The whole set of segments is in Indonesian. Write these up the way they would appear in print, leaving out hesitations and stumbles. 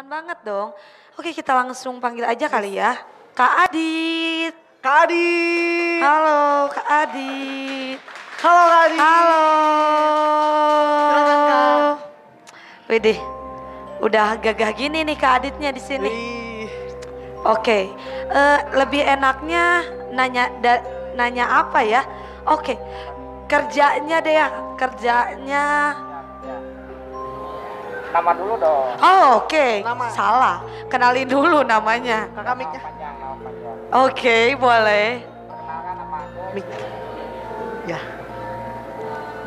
Menyenangkan banget dong. Oke, kita langsung panggil aja kali ya. Kak Adit. Kak Adit. Halo, Kak Adit. Halo Kak Adit. Halo. Silakan Kak. Widih, udah gagah gini nih Kak Aditnya di sini. Wih. Oke, lebih enaknya nanya apa ya? Oke, kerjanya deh ya, kerjanya. Nama dulu dong. Oh, oke, Nama. salah. Kenalin dulu namanya. Kakak mic-nya. Nama panjang. Oke, boleh. Perkenalkan nama aku. Mic. Ya.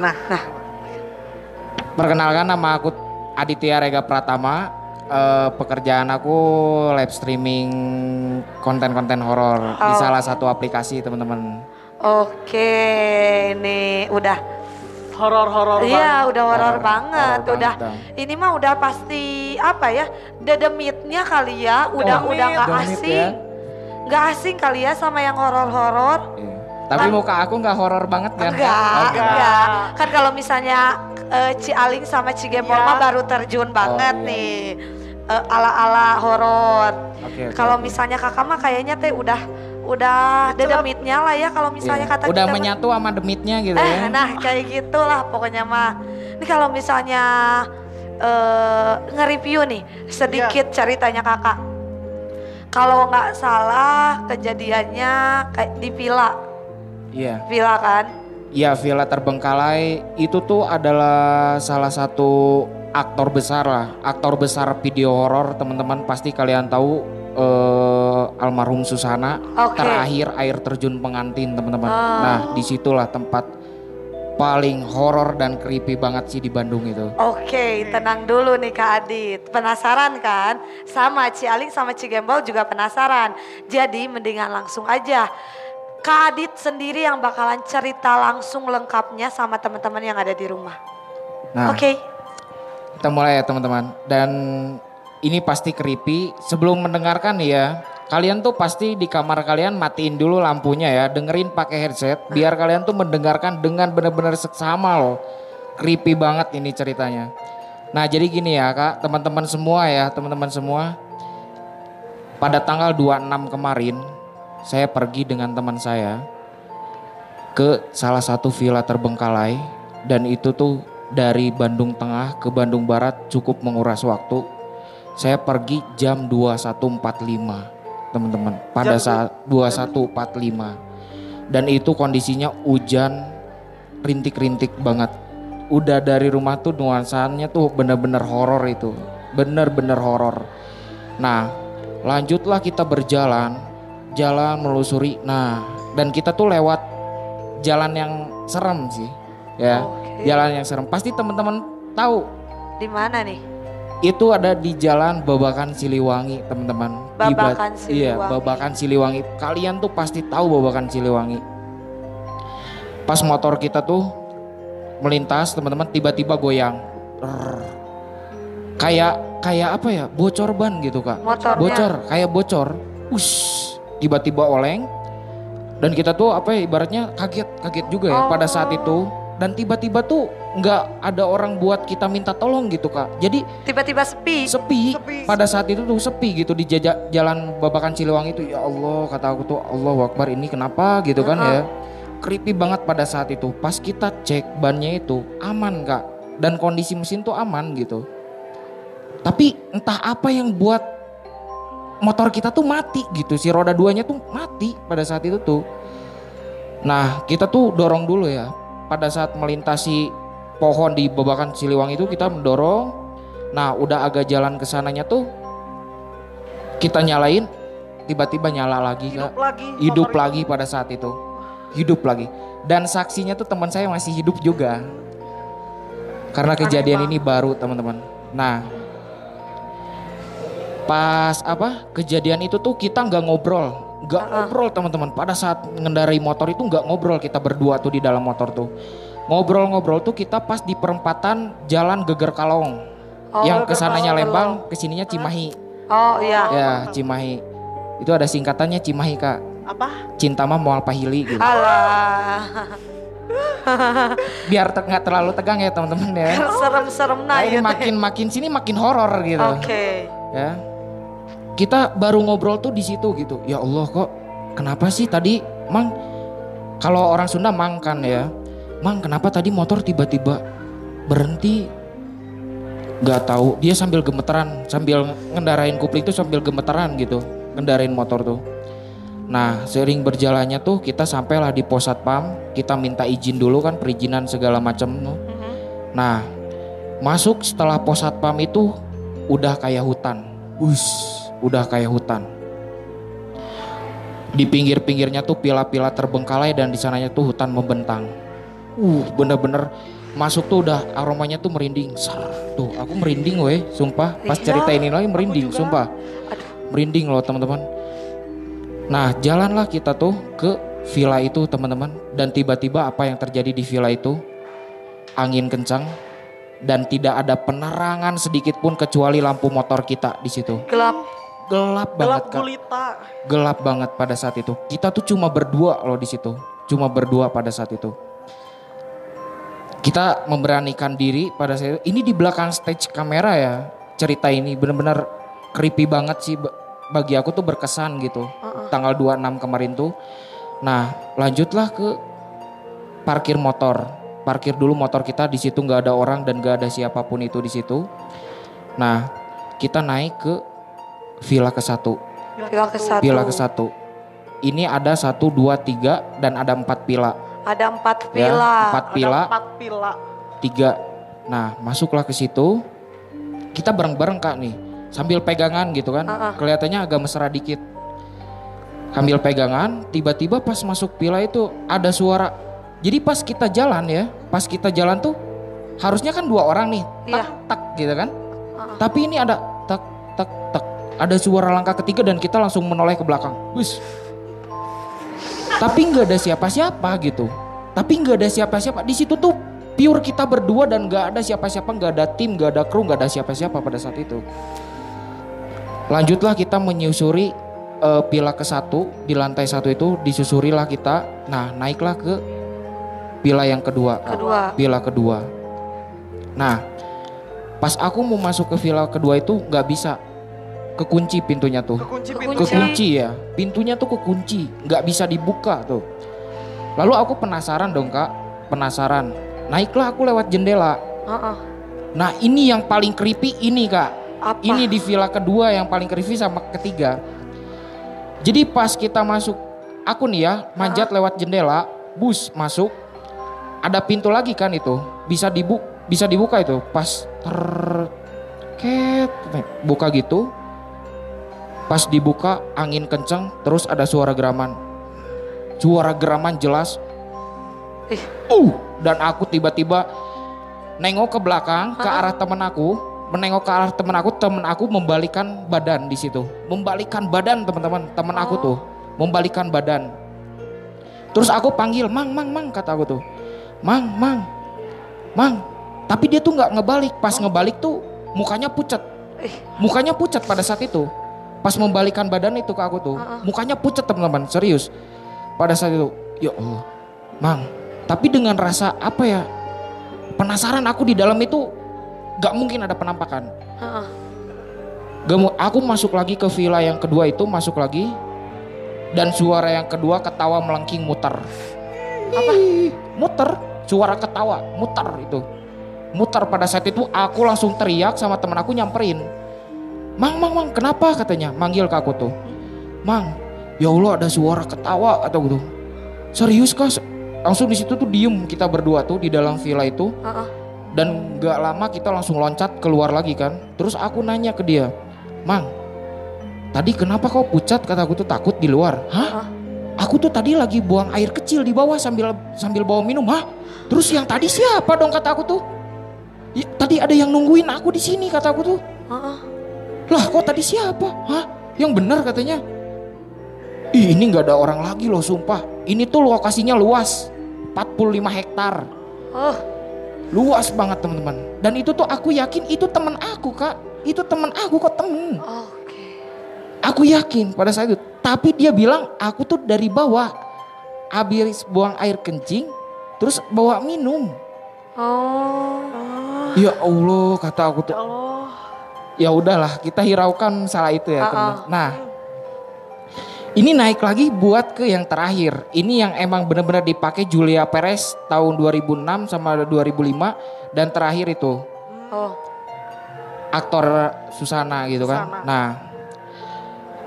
Nah. Perkenalkan nama aku Aditya Rega Pratama. Pekerjaan aku live streaming konten-konten horor di Oh. salah satu aplikasi teman-teman. Oke, nih udah. Horor-horor Iya, banget. udah horor Horor banget. banget Udah, dong. ini mah udah pasti apa ya? Dedemitnya kali ya. Udah Demit, nggak demit asing. ya. Nggak asing kali ya sama yang horor-horor. Iya. Tapi muka aku nggak horor banget kan? Enggak. Kan kalau misalnya Ci Aling sama Ci Gempol Iya. mah baru terjun banget iya. nih. Ala-ala horor. Oke, Kalau oke. misalnya kakak mah kayaknya teh udah dedemitnya lah ya kalau misalnya Iya. kata Udah kita mah. menyatu sama demitnya gitu ya. Nah kayak gitulah pokoknya mah. Ini kalau misalnya nge-review nih sedikit ceritanya kakak. Kalau nggak salah kejadiannya kayak di Iya. villa kan? Iya, Villa Terbengkalai itu tuh adalah salah satu aktor besar lah, aktor besar video horor teman-teman pasti kalian tahu almarhum Susana. Oke. Terakhir air terjun pengantin teman-teman. Oh. Nah disitulah tempat paling horor dan creepy banget sih di Bandung itu. Oke, tenang dulu nih Kak Adit. Penasaran kan? Sama Ci Aling sama Ci Gembol juga penasaran. Jadi mendingan langsung aja. Kak Adit sendiri yang bakalan cerita langsung lengkapnya sama teman-teman yang ada di rumah. Nah Oke. kita mulai ya teman-teman. Dan ini pasti creepy. Sebelum mendengarkan nih ya, kalian tuh pasti di kamar kalian matiin dulu lampunya ya, dengerin pakai headset biar kalian tuh mendengarkan dengan benar-benar seksama loh. Creepy banget ini ceritanya. Nah, jadi gini ya, Kak, teman-teman semua ya, teman-teman semua. Pada tanggal 26 kemarin, saya pergi dengan teman saya ke salah satu villa terbengkalai dan itu tuh dari Bandung Tengah ke Bandung Barat cukup menguras waktu. Saya pergi jam 21.45. Teman-teman, pada saat 21.45 dan itu kondisinya hujan rintik-rintik banget. Udah dari rumah tuh nuansanya tuh bener-bener horor itu, bener-bener horor. Nah lanjutlah kita berjalan, jalan melusuri. Nah dan kita tuh lewat jalan yang serem sih ya. Oke. Jalan yang serem pasti teman-teman tahu. Di mana nih? Itu ada di Jalan Babakan Siliwangi teman-teman. Babakan Iya, Siliwangi. Babakan Siliwangi. Kalian tuh pasti tahu Babakan Siliwangi. Pas motor kita tuh melintas teman-teman tiba-tiba goyang. Rrrr. Kayak apa ya? Bocor ban gitu Kak. Motornya. Bocor, kayak bocor. Ush, tiba-tiba oleng. Dan kita tuh apa ya ibaratnya kaget juga ya pada saat itu. Dan tiba-tiba tuh nggak ada orang buat kita minta tolong gitu Kak. Jadi Tiba-tiba sepi. sepi. Sepi. Pada saat itu tuh sepi gitu di jalan Babakan Siliwangi itu. Ya Allah, kata aku tuh Allahu Akbar, ini kenapa gitu kan ya. Creepy banget pada saat itu. Pas kita cek bannya itu aman Kak. Dan kondisi mesin tuh aman gitu. Tapi entah apa yang buat motor kita tuh mati gitu. Si roda duanya tuh mati pada saat itu tuh. Nah kita tuh dorong dulu ya. Pada saat melintasi pohon di Babakan Siliwangi itu kita mendorong. Nah udah agak jalan ke sananya tuh kita nyalain, tiba-tiba nyala lagi Kak. Hidup lagi pada saat itu. Hidup lagi. Dan saksinya tuh teman saya masih hidup juga. Karena kejadian ini baru teman-teman. Nah pas kejadian itu tuh kita nggak ngobrol. Nggak ngobrol teman-teman. Pada saat ngendarai motor itu nggak ngobrol, kita berdua tuh di dalam motor tuh. Ngobrol-ngobrol tuh kita pas di perempatan Jalan Geger Kalong. Yang kesananya Lembang, kesininya Cimahi. Oh iya. Ya Cimahi. Itu ada singkatannya Cimahi Kak. Apa? Cinta mah moal pahili gitu. Alah. Biar nggak terlalu tegang ya teman-teman ya. Serem-serem Nah, nah ini gitu. makin sini makin horor gitu. Oke. Ya. Kita baru ngobrol tuh di situ gitu. Ya Allah kok kenapa sih tadi Mang, kalau orang Sunda Mang kan ya. Mang kenapa tadi motor tiba-tiba berhenti? Gak tahu, dia sambil gemeteran, sambil ngendarain kupling tuh sambil gemeteran gitu, ngendarain motor tuh. Nah sering berjalannya tuh kita sampailah di pos satpam, kita minta izin dulu kan, perizinan segala macam tuh. Nah masuk setelah pos satpam itu udah kayak hutan, udah kayak hutan. Di pinggir-pinggirnya tuh pila-pila terbengkalai dan di sananya tuh hutan membentang. Bener-bener masuk tuh udah aromanya tuh merinding. Tuh aku merinding weh, sumpah. Pas cerita ini lagi merinding, sumpah. Merinding loh teman-teman. Nah jalanlah kita tuh ke villa itu teman-teman. Dan tiba-tiba apa yang terjadi di villa itu? Angin kencang dan tidak ada penerangan sedikit pun kecuali lampu motor kita di situ. Gelap banget Kak. Gelap banget pada saat itu. Kita tuh cuma berdua loh di situ. Cuma berdua pada saat itu. Kita memberanikan diri pada saat itu. Ini di belakang stage kamera ya. Cerita ini benar-benar creepy banget sih bagi aku tuh, berkesan gitu. Tanggal 26 kemarin tuh. Nah, lanjutlah ke parkir motor. Parkir dulu motor kita, di situ nggak ada orang dan nggak ada siapapun itu di situ. Nah, kita naik ke villa ke-1. Villa ke-1. Ini ada 1, 2, 3 dan ada 4 villa. Ada 4 villa. Ya, 4 villa. Ada 4 villa. 3. Nah, masuklah ke situ. Kita bareng-bareng Kak nih, sambil pegangan gitu kan. Kelihatannya agak mesra dikit. Sambil pegangan, tiba-tiba pas masuk villa itu ada suara. Jadi pas kita jalan ya, pas kita jalan tuh harusnya kan 2 orang nih, tak tak gitu kan. Tapi ini ada tak tak tak. Ada suara langkah ketiga dan kita langsung menoleh ke belakang. Wis. Tapi nggak ada siapa-siapa gitu. Tapi nggak ada siapa-siapa di situ tuh, pure kita berdua dan nggak ada siapa-siapa, nggak ada tim, nggak ada kru, nggak ada siapa-siapa pada saat itu. Lanjutlah kita menyusuri villa ke-1 di lantai 1 itu, disusurilah kita. Nah naiklah ke villa yang kedua. Villa kedua. Nah pas aku mau masuk ke villa kedua itu nggak bisa. Kekunci pintunya tuh. Kekunci ya. Pintunya tuh kekunci, nggak bisa dibuka tuh. Lalu aku penasaran dong Kak, penasaran. Naiklah aku lewat jendela. Nah ini yang paling creepy ini Kak. Apa? Ini di villa kedua yang paling creepy sama ketiga. Jadi pas kita masuk, aku nih ya manjat lewat jendela, bus masuk. Ada pintu lagi kan itu, bisa dibuka itu. Pas buka gitu. Pas dibuka angin kenceng, terus ada suara geraman. Suara geraman jelas. Dan aku tiba-tiba nengok ke belakang ke arah temen aku, menengok ke arah temen aku membalikan badan di situ. Membalikan badan teman-teman, temen aku tuh membalikan badan. Terus aku panggil, "Mang, kata aku tuh. Mang. Tapi dia tuh nggak ngebalik. Pas ngebalik tuh mukanya pucat. Mukanya pucat pada saat itu. Pas membalikan badan itu ke aku tuh, mukanya pucat teman-teman, serius. Pada saat itu, ya Allah, Mang. Tapi dengan rasa apa ya, penasaran aku di dalam itu, gak mungkin ada penampakan. Aku masuk lagi ke villa yang kedua itu, masuk lagi. Dan suara yang kedua ketawa melengking muter. Apa? Muter, suara ketawa, muter itu. Muter pada saat itu aku langsung teriak sama teman aku nyamperin. Mang, kenapa katanya, manggil ke aku tuh. Mang, ya Allah ada suara ketawa atau gitu. Serius Kak? Langsung di situ tuh diem kita berdua tuh di dalam villa itu. Dan gak lama kita langsung loncat keluar lagi kan. Terus aku nanya ke dia, Mang, tadi kenapa kau pucat? Kata aku tuh takut di luar. Hah? Aku tuh tadi lagi buang air kecil di bawah sambil bawa minum. Hah? Terus yang tadi siapa dong kata aku tuh? Ya, tadi ada yang nungguin aku di sini kata aku tuh. Lah kok tadi siapa? Hah? Yang benar katanya. Ini nggak ada orang lagi loh sumpah. Ini tuh lokasinya luas, 45 hektar. Luas banget teman-teman. Dan itu tuh aku yakin itu teman aku Kak. Itu teman aku kok temen. Aku yakin pada saat itu. Tapi dia bilang aku tuh dari bawah. Habis buang air kencing, terus bawa minum. Ya Allah kata aku tuh. ya udahlah kita hiraukan masalah itu ya teman. Nah, ini naik lagi buat ke yang terakhir. Ini yang emang benar-benar dipakai Julia Perez tahun 2006 sama 2005 dan terakhir itu aktor Susana gitu kan. Susana. Nah,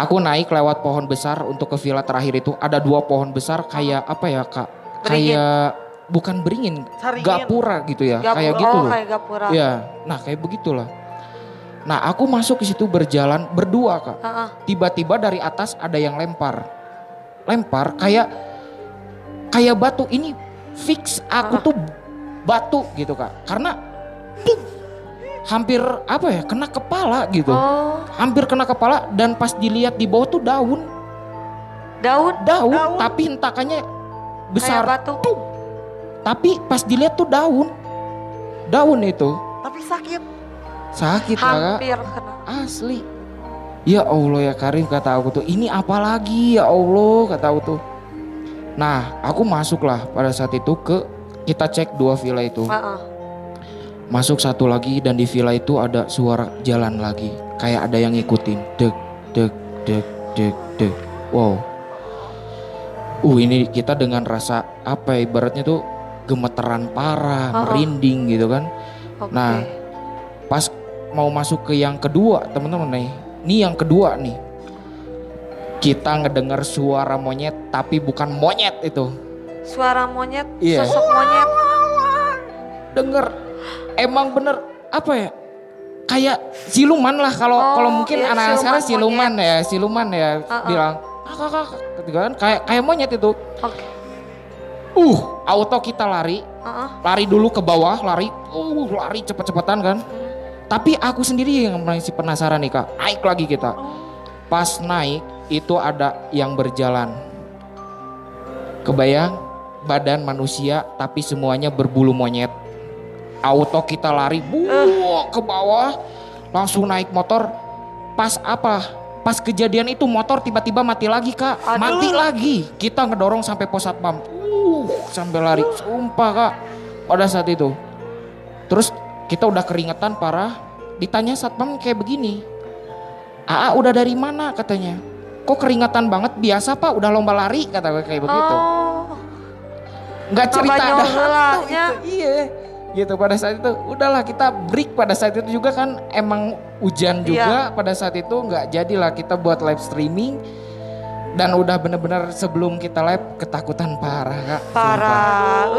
aku naik lewat pohon besar untuk ke villa terakhir itu. Ada 2 pohon besar kayak apa ya Kak? Beringin. Kayak bukan beringin, Saringin. gapura gitu ya. Kayak gitu loh. Kayak gapura. Iya, nah kayak begitulah. Nah aku masuk ke situ berjalan berdua Kak. Tiba-tiba dari atas ada yang lempar kayak batu. Ini fix aku tuh batu gitu Kak. Karena hampir apa ya kena kepala gitu. Hampir kena kepala dan pas dilihat di bawah tuh daun. Daun. Tapi hentakannya besar. Kayak batu. Tuh. Tapi pas dilihat tuh daun itu. Tapi sakit. Sakit Kak. Hampir kena. Asli. Ya Allah ya Karim kata aku tuh. Ini apa lagi ya Allah kata aku tuh. Nah aku masuklah pada saat itu kita cek 2 villa itu. Masuk satu lagi dan di villa itu ada suara jalan lagi. Kayak ada yang ngikutin. Dek dek dek dek dek. Wow. Ini kita dengan rasa apa ya, ibaratnya tuh gemeteran parah, merinding gitu kan. Nah pas mau masuk ke yang kedua teman-teman nih. Ini yang kedua nih. Kita ngedengar suara monyet tapi bukan monyet itu. Suara monyet, Iya. sosok monyet. Denger emang bener apa ya? Kayak siluman lah kalau mungkin iya, anak sekarang siluman siluman ya bilang kakak gitu kan kayak monyet itu. Oke. Auto kita lari dulu ke bawah, lari cepet-cepetan kan. Tapi aku sendiri yang masih penasaran nih Kak, naik lagi kita. Pas naik itu ada yang berjalan. Kebayang badan manusia tapi semuanya berbulu monyet. Auto kita lari ke bawah, langsung naik motor. Pas kejadian itu motor tiba-tiba mati lagi Kak. Mati lagi. Kita ngedorong sampai pos satpam. Sampai lari. Sumpah Kak. Pada saat itu. Terus kita udah keringetan parah. Ditanya satpam kayak begini. "Aa udah dari mana?" katanya. "Kok keringetan banget? Biasa Pak, udah lomba lari," kata gue kayak begitu. Nggak cerita ada hantu itu. Iya. Gitu pada saat itu udahlah kita break pada saat itu juga kan emang hujan juga pada saat itu nggak jadilah kita buat live streaming dan udah bener-bener sebelum kita live ketakutan parah Kak. Parah.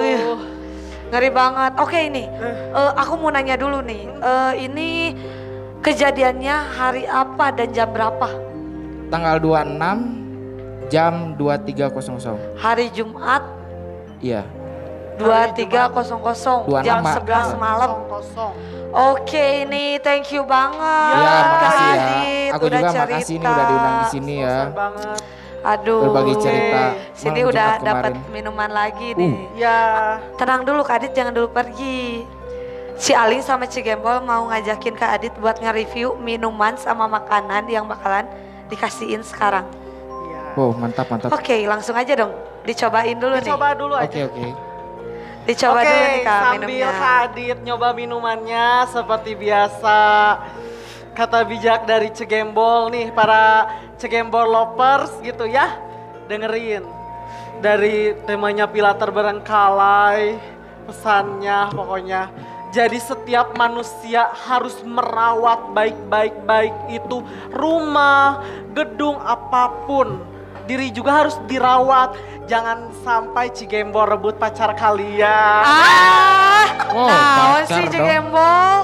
Ngeri banget. Oke ini aku mau nanya dulu nih. Ini kejadiannya hari apa dan jam berapa? Tanggal 26 jam 23.00. Hari Jumat Iya. 23.00 jam 11 malam. Oke ini thank you banget. Ya makasih Kak ya. Adit, Aku juga makasih nih udah diundang di sini ya. Aduh. Berbagi cerita. Sini malam udah Jumat dapat kemarin. minuman lagi nih. Ya. Tenang dulu Kak Adit, jangan dulu pergi. Si Aling sama Ci Gembol mau ngajakin Kak Adit buat nge-review minuman sama makanan yang bakalan dikasihin sekarang. Wow mantap. Oke langsung aja dong, dicobain dulu nih. Coba dulu aja. Oke. Dicoba dulu nih Kak sambil minumnya. Kak Adit nyoba minumannya seperti biasa. Kata bijak dari Cegembol nih para Cegembol lovers gitu ya. Dengerin. Dari temanya Pilater Berengkalai, pesannya pokoknya. Jadi setiap manusia harus merawat baik itu rumah, gedung apapun. Diri juga harus dirawat. Jangan sampai Cigembol rebut pacar kalian. Naon pacar sih dong. Cigembol?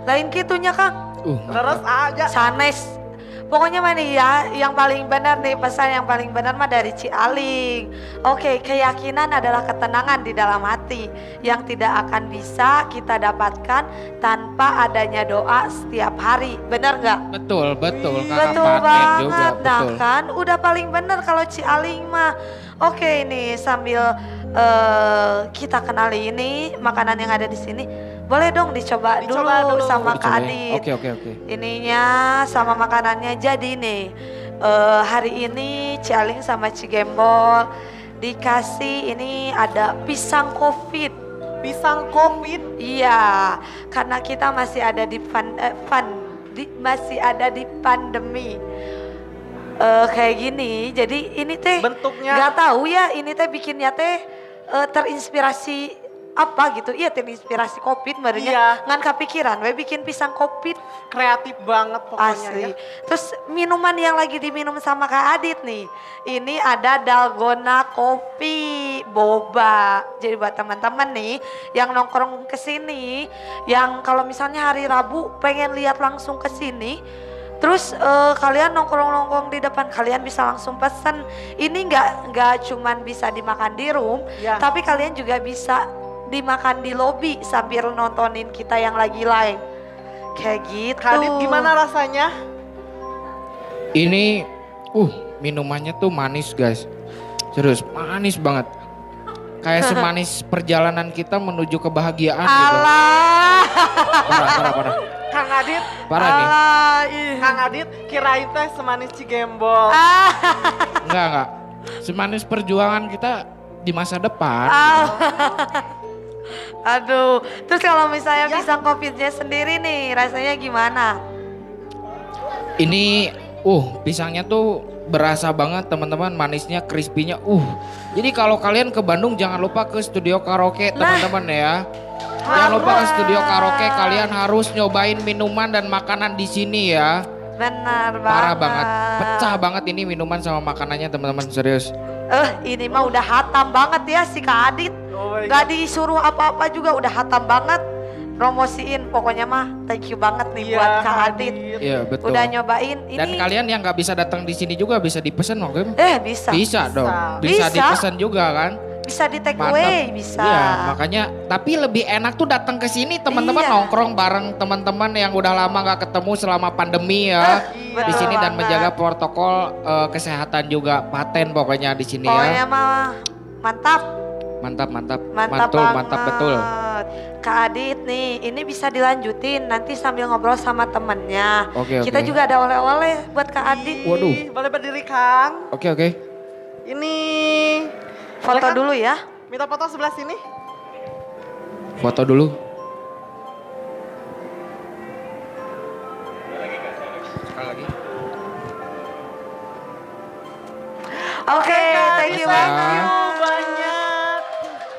Lain gitunya Kang. Terus aja. Sanes. Pokoknya mah nih ya, yang paling benar nih pesan yang paling benar mah dari Ci Aling. Oke, keyakinan adalah ketenangan di dalam hati yang tidak akan bisa kita dapatkan tanpa adanya doa setiap hari. Benar nggak? Betul. Kakak Betul paten banget. juga, Nah betul. kan, udah paling benar kalau Ci Aling mah. Oke, ini sambil kita kenali ini makanan yang ada di sini. Boleh dong dicoba dulu sama Kak Adit. Oke. Ininya sama makanannya. Jadi nih hari ini Ci Aling sama Ci Gembol dikasih ini ada pisang covid. Pisang covid. Iya, karena kita masih ada di masih ada di pandemi. Kayak gini, jadi ini teh Bentuknya- nggak tahu ya, ini teh bikinnya teh terinspirasi apa gitu. Iya, terinspirasi Covid Iya. barunya ngan kepikiran we bikin pisang Covid. Kreatif banget pokoknya Asli. ya. Terus minuman yang lagi diminum sama Kak Adit nih. Ini ada dalgona kopi boba. Jadi buat teman-teman nih yang nongkrong ke sini, yang kalau misalnya hari Rabu pengen lihat langsung ke sini, terus kalian nongkrong-nongkrong di depan, kalian bisa langsung pesan. Ini nggak cuman bisa dimakan di room, Ya. tapi kalian juga bisa dimakan di lobi sambil nontonin kita yang lagi live. Kayak gitu. Kak Adit gimana rasanya? Ini minumannya tuh manis guys. Serius, manis banget. Kayak semanis perjalanan kita menuju kebahagiaan gitu. Alah. Parah. Kang Adit, Parah nih. Alah, ih. Kang Adit kirain teh semanis Cigembol. Ah. Enggak. Semanis perjuangan kita di masa depan. Aduh, terus kalau misalnya pisang Covidnya sendiri nih, rasanya gimana? Ini pisangnya tuh berasa banget teman-teman, manisnya, crispy-nya. Jadi kalau kalian ke Bandung jangan lupa ke studio karaoke teman-teman ya. Jangan lupa ke studio karaoke, kalian harus nyobain minuman dan makanan di sini ya. Benar banget. Parah banget, pecah banget ini minuman sama makanannya teman-teman, serius. Ini mah udah hatam banget ya si Kak Adit. Oh my Gak disuruh apa-apa juga udah hatam banget. Promosiin pokoknya mah, thank you banget nih Iya, buat Kak Adit. Iya betul. Udah nyobain ini. Dan kalian yang nggak bisa datang di sini juga bisa dipesan Kim? Bisa. Bisa dong, Bisa. bisa dipesan juga kan? Bisa di take Mantap. away, bisa. Iya, makanya tapi lebih enak tuh datang ke sini teman-teman, Iya. nongkrong bareng teman-teman yang udah lama nggak ketemu selama pandemi ya. Iya, Di sini dan banget. menjaga protokol kesehatan juga, paten pokoknya di sini Pokoknya ya. mah mantap. Mantap. Mantap Mantul, banget. mantap betul. Kak Adit nih, ini bisa dilanjutin nanti sambil ngobrol sama temennya. Oke. Kita juga ada oleh-oleh buat Kak Adit. Waduh. Ih, boleh berdiri Kang? Oke. Ini Foto Silakan. dulu ya. Minta foto sebelah sini. Foto dulu. Sekali lagi. Oke, thank you bisa. banget. Banyak.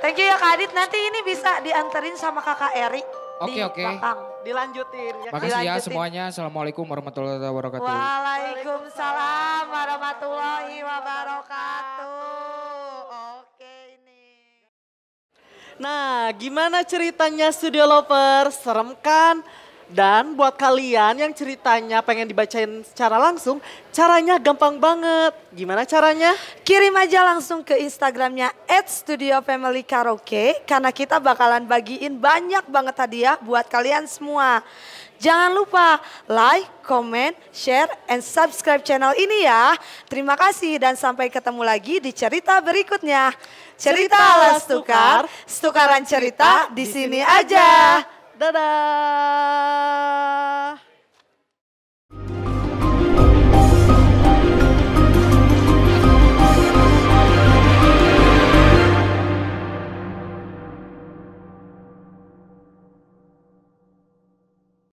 Thank you ya Kak Adit. Nanti ini bisa dianterin sama Kakak Eri di Oke. belakang. Dilanjutin ya. Makasih ya Dilanjutin. semuanya. Assalamualaikum warahmatullahi wabarakatuh. Waalaikumsalam warahmatullahi wabarakatuh. Oke ini. Nah, gimana ceritanya Studio Lover? Serem kan? Dan buat kalian yang ceritanya pengen dibacain secara langsung, caranya gampang banget. Gimana caranya? Kirim aja langsung ke Instagramnya @studiofamilykaraoke karena kita bakalan bagiin banyak banget hadiah buat kalian semua. Jangan lupa like, comment, share, and subscribe channel ini ya. Terima kasih dan sampai ketemu lagi di cerita berikutnya. Cerita Alas Tukar, tukaran cerita di sini aja. Dadah.